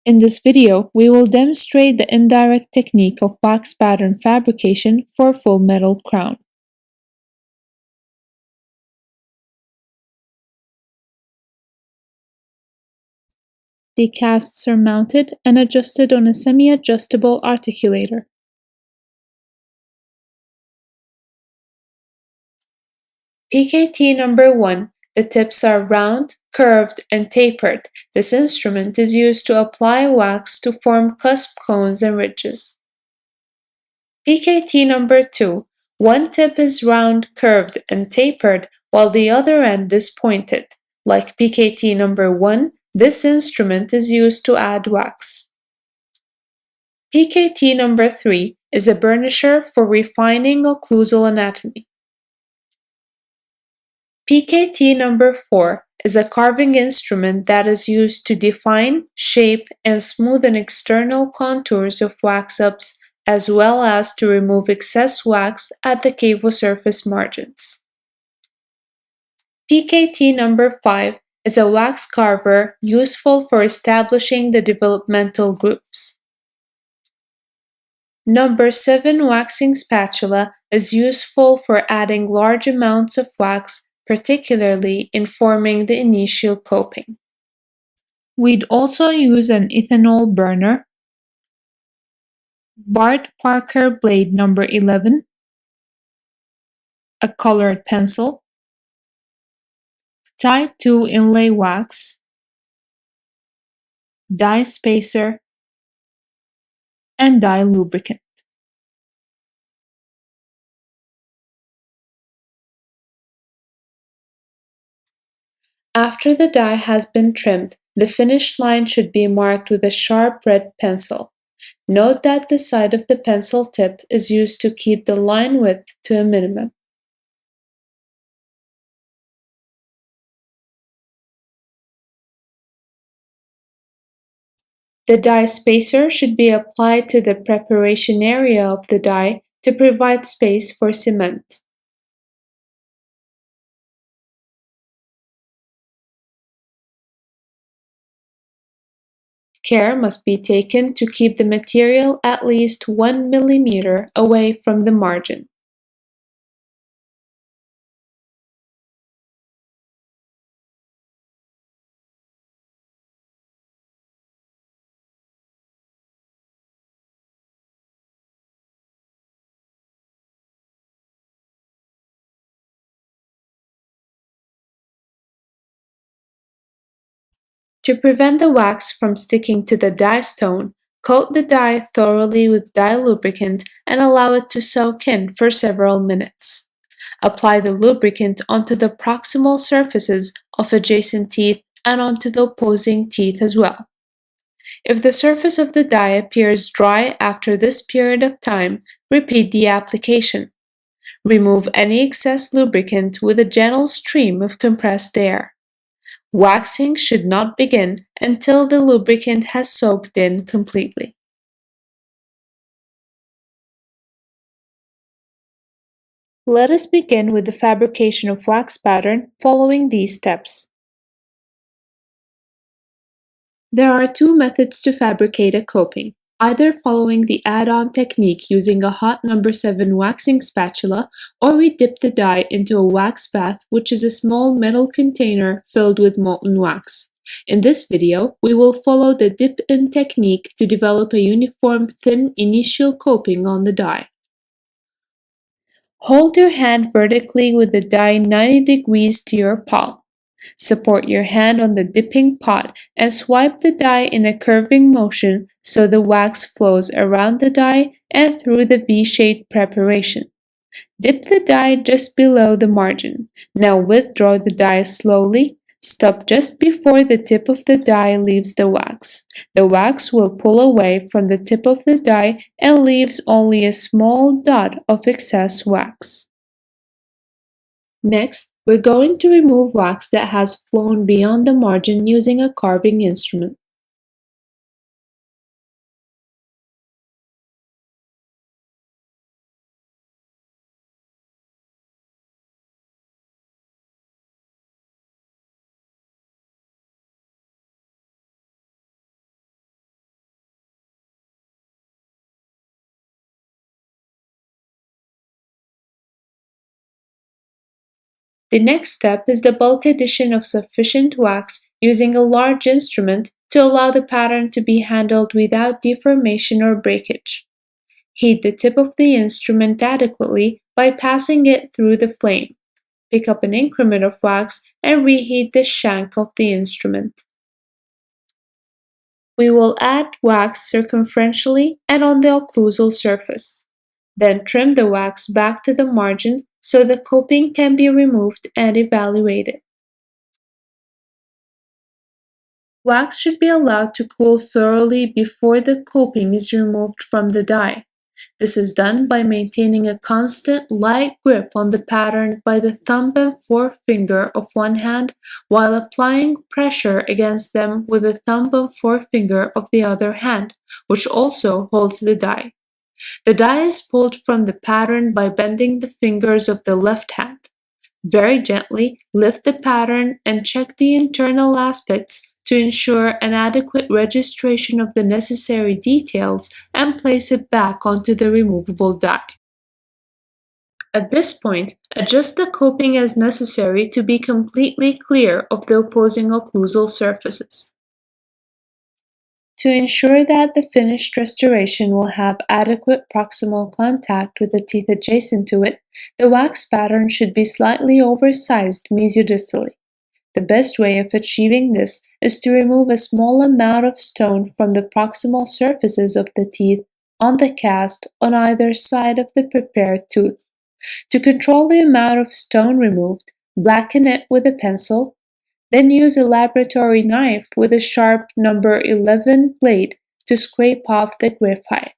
In this video, we will demonstrate the indirect technique of wax pattern fabrication for a full metal crown. The casts are mounted and adjusted on a semi-adjustable articulator. PKT number 1. The tips are round, curved, and tapered. This instrument is used to apply wax to form cusp cones and ridges. PKT number 2. One tip is round, curved, and tapered, while the other end is pointed. Like PKT number 1, this instrument is used to add wax. PKT number 3 is a burnisher for refining occlusal anatomy. PKT number 4 is a carving instrument that is used to define, shape, and smoothen external contours of wax-ups, as well as to remove excess wax at the cavo-surface margins. PKT number 5 is a wax carver useful for establishing the developmental grooves. Number 7 waxing spatula is useful for adding large amounts of wax, particularly in forming the initial coping. We'd also use an ethanol burner, BARDPARKER blade number 11, a colored pencil, Type 2 inlay wax, dye spacer, and dye lubricant. After the dye has been trimmed, the finished line should be marked with a sharp red pencil. Note that the side of the pencil tip is used to keep the line width to a minimum. The dye spacer should be applied to the preparation area of the dye to provide space for cement. Care must be taken to keep the material at least 1 mm away from the margin. To prevent the wax from sticking to the dye stone, coat the dye thoroughly with dye lubricant and allow it to soak in for several minutes. Apply the lubricant onto the proximal surfaces of adjacent teeth and onto the opposing teeth as well. If the surface of the dye appears dry after this period of time, repeat the application. Remove any excess lubricant with a gentle stream of compressed air. Waxing should not begin until the lubricant has soaked in completely. Let us begin with the fabrication of wax pattern following these steps. There are two methods to fabricate a coping, either following the add-on technique using a hot number 7 waxing spatula, or we dip the dye into a wax bath, which is a small metal container filled with molten wax. In this video, we will follow the dip-in technique to develop a uniform thin initial coping on the dye. Hold your hand vertically with the dye 90 degrees to your palm. Support your hand on the dipping pot and swipe the dye in a curving motion so the wax flows around the dye and through the V-shaped preparation. Dip the dye just below the margin. Now withdraw the dye slowly. Stop just before the tip of the dye leaves the wax. The wax will pull away from the tip of the dye and leaves only a small dot of excess wax. Next, we're going to remove wax that has flown beyond the margin using a carving instrument. The next step is the bulk addition of sufficient wax using a large instrument to allow the pattern to be handled without deformation or breakage. Heat the tip of the instrument adequately by passing it through the flame. Pick up an increment of wax and reheat the shank of the instrument. We will add wax circumferentially and on the occlusal surface. Then trim the wax back to the margin so the coping can be removed and evaluated. Wax should be allowed to cool thoroughly before the coping is removed from the die. This is done by maintaining a constant light grip on the pattern by the thumb and forefinger of one hand while applying pressure against them with the thumb and forefinger of the other hand, which also holds the die. The die is pulled from the pattern by bending the fingers of the left hand. Very gently lift the pattern and check the internal aspects to ensure an adequate registration of the necessary details and place it back onto the removable die. At this point, adjust the coping as necessary to be completely clear of the opposing occlusal surfaces. To ensure that the finished restoration will have adequate proximal contact with the teeth adjacent to it, the wax pattern should be slightly oversized mesiodistally. The best way of achieving this is to remove a small amount of stone from the proximal surfaces of the teeth on the cast on either side of the prepared tooth. To control the amount of stone removed, blacken it with a pencil. Then use a laboratory knife with a sharp number 11 blade to scrape off the graphite.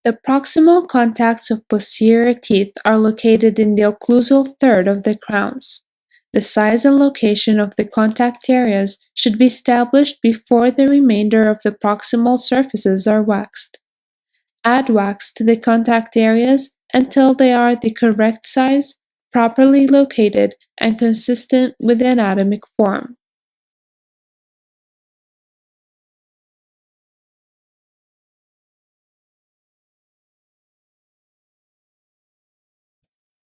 The proximal contacts of posterior teeth are located in the occlusal third of the crowns. The size and location of the contact areas should be established before the remainder of the proximal surfaces are waxed. Add wax to the contact areas until they are the correct size, properly located, and consistent with the anatomic form.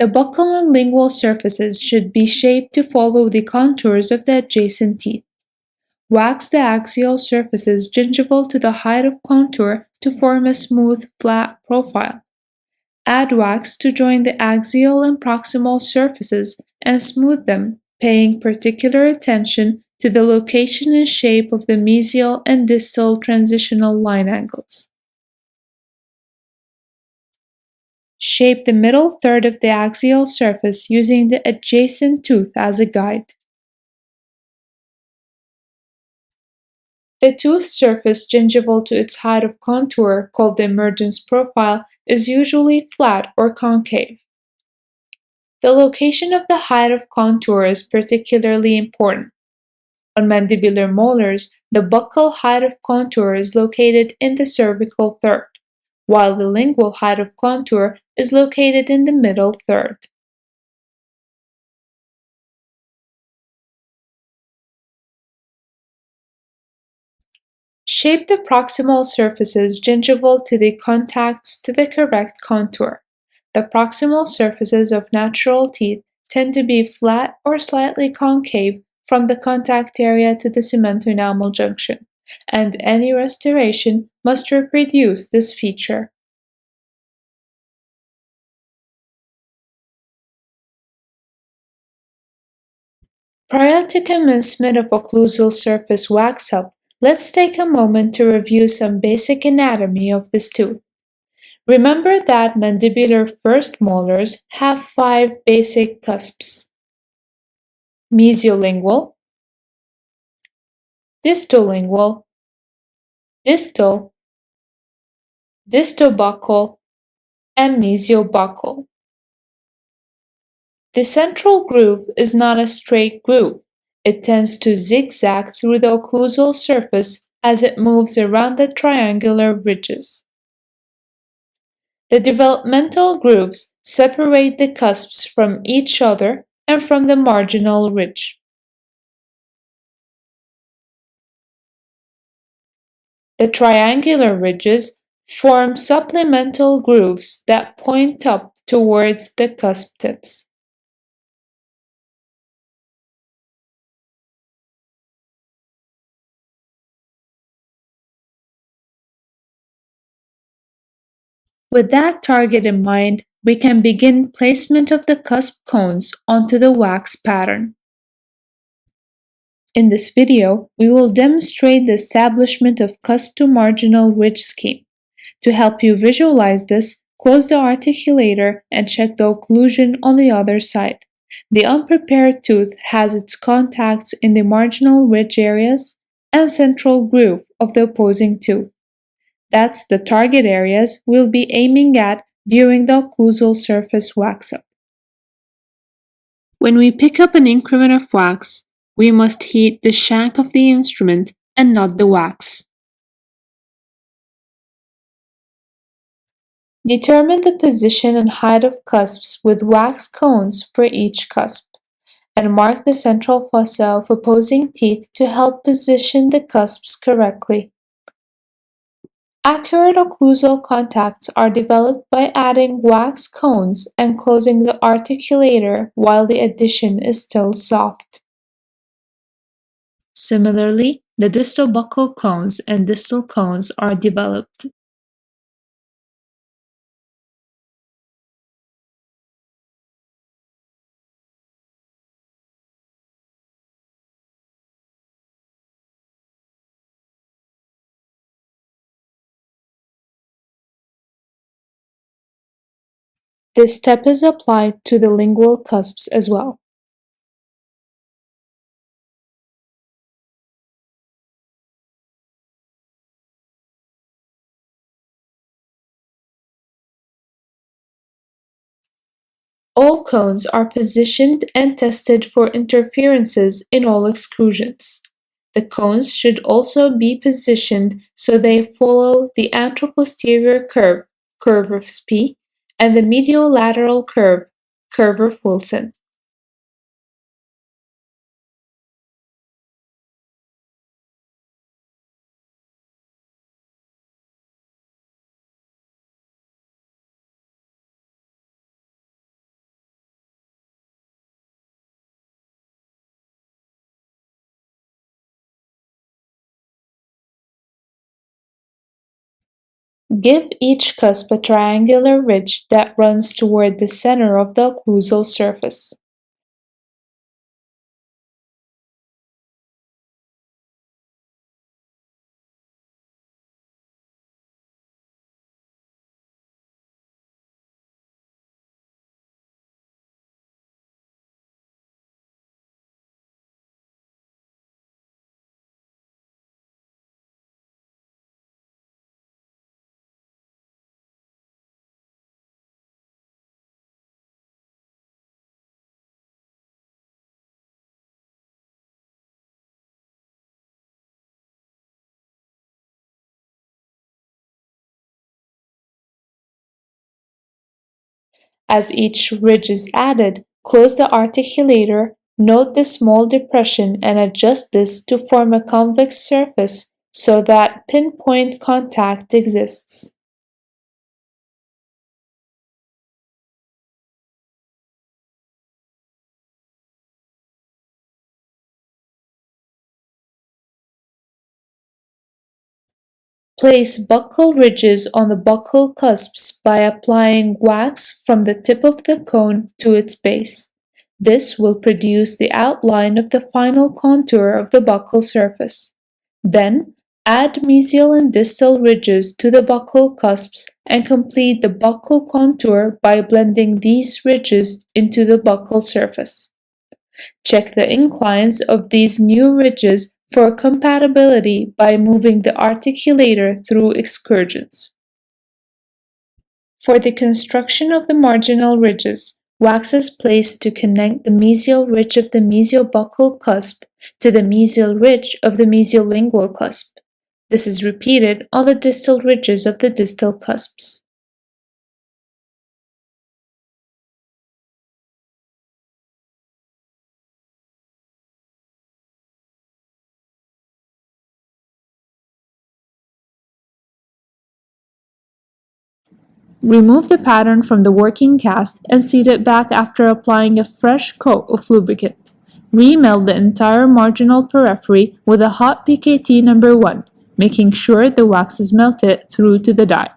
The buccal and lingual surfaces should be shaped to follow the contours of the adjacent teeth. Wax the axial surfaces gingival to the height of contour to form a smooth, flat profile. Add wax to join the axial and proximal surfaces and smooth them, paying particular attention to the location and shape of the mesial and distal transitional line angles. Shape the middle third of the axial surface using the adjacent tooth as a guide. The tooth surface gingival to its height of contour, called the emergence profile, is usually flat or concave. The location of the height of contour is particularly important. On mandibular molars, the buccal height of contour is located in the cervical third, while the lingual height of contour is located in the middle third. Shape the proximal surfaces gingival to the contacts to the correct contour. The proximal surfaces of natural teeth tend to be flat or slightly concave from the contact area to the cemento-enamel junction, and any restoration must reproduce this feature. Prior to commencement of occlusal surface wax-up, let's take a moment to review some basic anatomy of this tooth. Remember that mandibular first molars have 5 basic cusps: mesiolingual, distolingual, distal, distobuccal, and mesiobuccal. The central groove is not a straight groove. It tends to zigzag through the occlusal surface as it moves around the triangular ridges. The developmental grooves separate the cusps from each other and from the marginal ridge. The triangular ridges Form supplemental grooves that point up towards the cusp tips. With that target in mind, we can begin placement of the cusp cones onto the wax pattern. In this video, we will demonstrate the establishment of cusp to marginal ridge scheme. To help you visualize this, close the articulator and check the occlusion on the other side. The unprepared tooth has its contacts in the marginal ridge areas and central groove of the opposing tooth. That's the target areas we'll be aiming at during the occlusal surface wax-up. When we pick up an increment of wax, we must heat the shank of the instrument and not the wax. Determine the position and height of cusps with wax cones for each cusp, and mark the central fossa of opposing teeth to help position the cusps correctly. Accurate occlusal contacts are developed by adding wax cones and closing the articulator while the addition is still soft. Similarly, the distal buccal cones and distal cones are developed. This step is applied to the lingual cusps as well. All cones are positioned and tested for interferences in all exclusions. The cones should also be positioned so they follow the anteroposterior curve of Spee, and the mediolateral curve of Wilson. Give each cusp a triangular ridge that runs toward the center of the occlusal surface. As each ridge is added, close the articulator, note the small depression and adjust this to form a convex surface so that pinpoint contact exists. Place buccal ridges on the buccal cusps by applying wax from the tip of the cone to its base. This will produce the outline of the final contour of the buccal surface. Then, add mesial and distal ridges to the buccal cusps and complete the buccal contour by blending these ridges into the buccal surface. Check the inclines of these new ridges for compatibility by moving the articulator through excursions. For the construction of the marginal ridges, wax is placed to connect the mesial ridge of the mesiobuccal cusp to the mesial ridge of the mesiolingual cusp. This is repeated on the distal ridges of the distal cusps. Remove the pattern from the working cast and seat it back after applying a fresh coat of lubricant. Remelt the entire marginal periphery with a hot PKT number 1, making sure the wax is melted through to the die.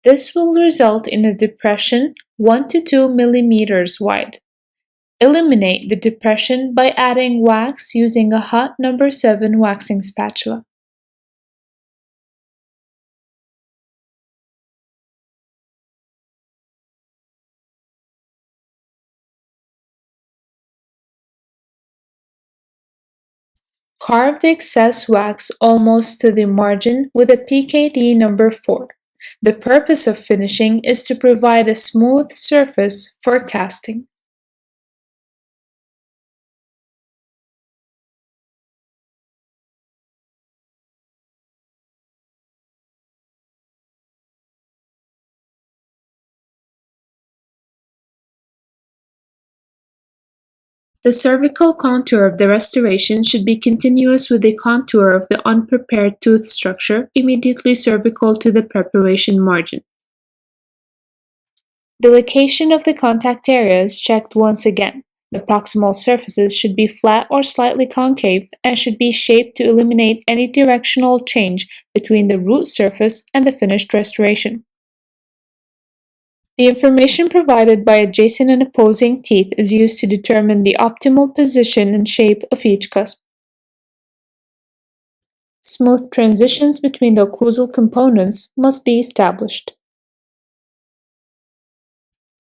This will result in a depression 1 to 2 millimeters wide. Eliminate the depression by adding wax using a hot number 7 waxing spatula. Carve the excess wax almost to the margin with a PKD number 4. The purpose of finishing is to provide a smooth surface for casting. The cervical contour of the restoration should be continuous with the contour of the unprepared tooth structure immediately cervical to the preparation margin. The location of the contact area is checked once again. The proximal surfaces should be flat or slightly concave and should be shaped to eliminate any directional change between the root surface and the finished restoration. The information provided by adjacent and opposing teeth is used to determine the optimal position and shape of each cusp. Smooth transitions between the occlusal components must be established.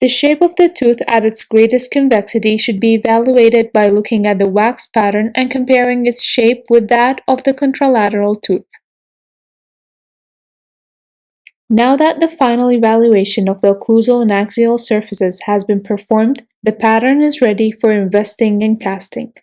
The shape of the tooth at its greatest convexity should be evaluated by looking at the wax pattern and comparing its shape with that of the contralateral tooth. Now that the final evaluation of the occlusal and axial surfaces has been performed, the pattern is ready for investing and casting.